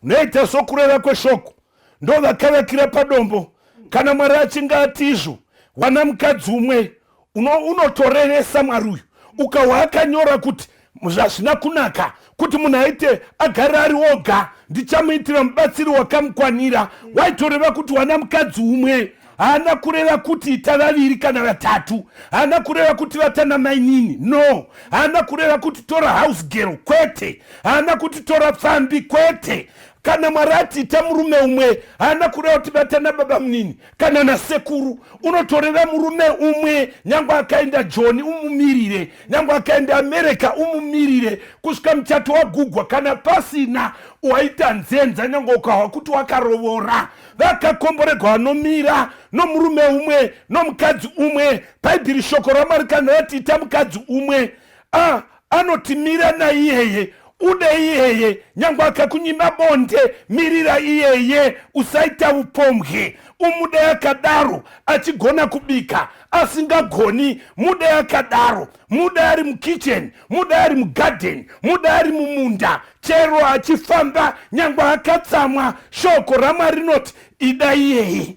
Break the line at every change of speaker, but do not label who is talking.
noita sokureva kweshoko ndo vakavakira padombo. Kana Mwari achinge ati izvo, wana mukadzi umwe unotoreresa Mwari uyu ukawa akanyora kuti zvazvina kunaka kuti munhu aite agara ari oga, ndichamuitira mubatsiri wakamukwanira. Waitoreva kuti wana mukadzi umwe, haana kureva kuti ita vaviri kana vatatu, haana kureva kuti vatana mainini, no. Haana kureva kuti tora house girl, kwete. Haana kuti tora pfambi, kwete. Kana Mwari ati ita murume umwe, haana kureva kuti vatana baba munini kana nasekuru. Unotoreva murume umwe, nyangwe akaenda Joni umumirire, nyangwe akaenda America umumirire, kusvika muchato wagugwa. Kana pasina waita nzenza, nyangwe ukawa kuti wakarovora, vakakomboregwa vanomira nomurume umwe nomukadzi umwe. Bhaibheri shoko raMwari kana rati ita mukadzi umwe, anotimira naiyeye, ude iyeye, nyangwe akakunyima bonde, mirira iyeye, usaita upombwe. Umude yakadaro, achigona kubika, asingagoni, mude yakadaro, mude ari mukitchen, mude ari mugarden, mude ari mumunda, chero achifamba, nyangwe akatsamwa, shoko raMwari rinoti ida iyeye.